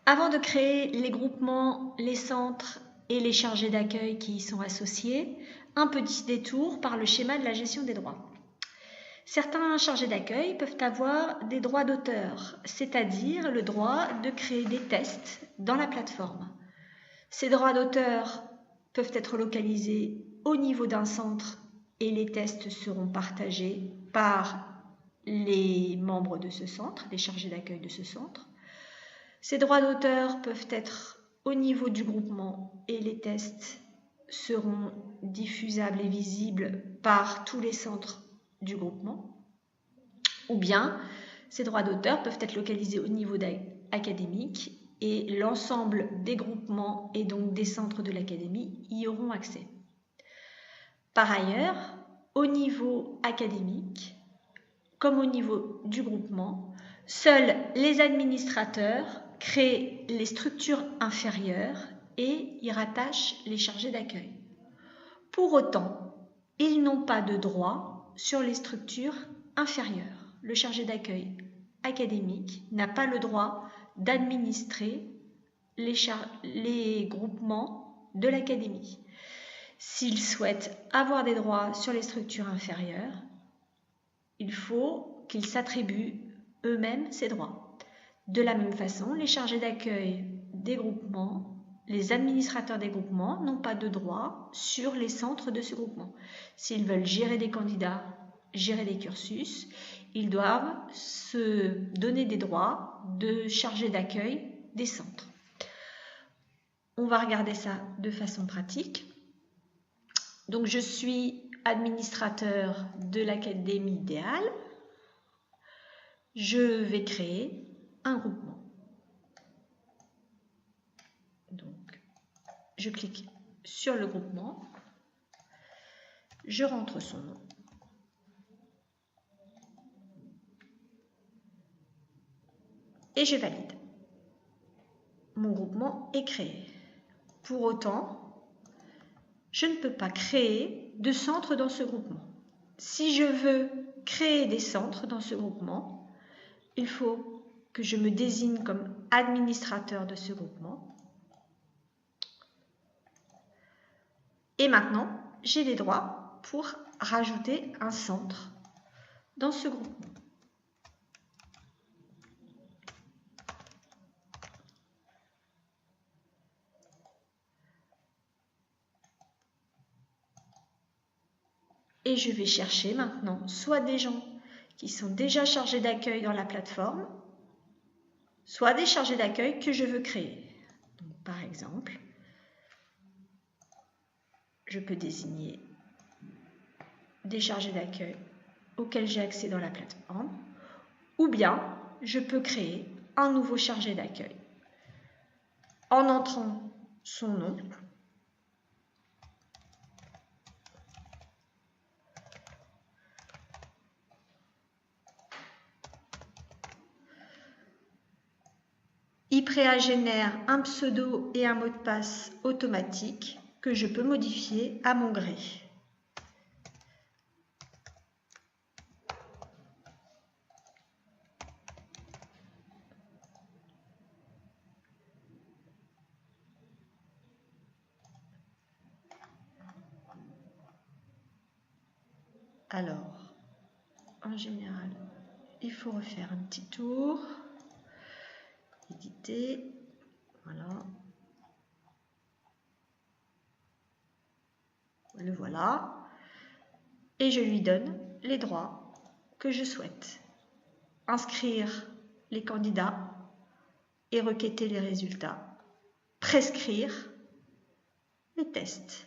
Avant de créer les groupements, les centres et les chargés d'accueil qui y sont associés, un petit détour par le schéma de la gestion des droits. Certains chargés d'accueil peuvent avoir des droits d'auteur, c'est-à-dire le droit de créer des tests dans la plateforme. Ces droits d'auteur peuvent être localisés au niveau d'un centre et les tests seront partagés par les membres de ce centre, les chargés d'accueil de ce centre. Ces droits d'auteur peuvent être au niveau du groupement et les tests seront diffusables et visibles par tous les centres du groupement. Ou bien, ces droits d'auteur peuvent être localisés au niveau académique et l'ensemble des groupements et donc des centres de l'académie y auront accès. Par ailleurs, au niveau académique, comme au niveau du groupement, seuls les administrateurs créent les structures inférieures et y rattachent les chargés d'accueil. Pour autant, ils n'ont pas de droit sur les structures inférieures. Le chargé d'accueil académique n'a pas le droit d'administrer les groupements de l'académie. S'ils souhaitent avoir des droits sur les structures inférieures, il faut qu'ils s'attribuent eux-mêmes ces droits. De la même façon, les chargés d'accueil des groupements, les administrateurs des groupements n'ont pas de droit sur les centres de ce groupement. S'ils veulent gérer des candidats, gérer des cursus, ils doivent se donner des droits de chargés d'accueil des centres. On va regarder ça de façon pratique. Donc, je suis administrateur de l'académie idéale. Je vais créer un groupement. Donc, je clique sur le groupement. Je rentre son nom. Et je valide. Mon groupement est créé. Pour autant, je ne peux pas créer de centre dans ce groupement. Si je veux créer des centres dans ce groupement, il faut que je me désigne comme administrateur de ce groupement. Et maintenant, j'ai les droits pour rajouter un centre dans ce groupement. Et je vais chercher maintenant soit des gens qui sont déjà chargés d'accueil dans la plateforme, soit des chargés d'accueil que je veux créer. Donc, par exemple, je peux désigner des chargés d'accueil auxquels j'ai accès dans la plateforme, ou bien je peux créer un nouveau chargé d'accueil en entrant son nom, IPREA génère un pseudo et un mot de passe automatique que je peux modifier à mon gré. Alors, en général, il faut refaire un petit tour. Éditer, voilà. Le voilà. Et je lui donne les droits que je souhaite. Inscrire les candidats et requêter les résultats. Prescrire les tests.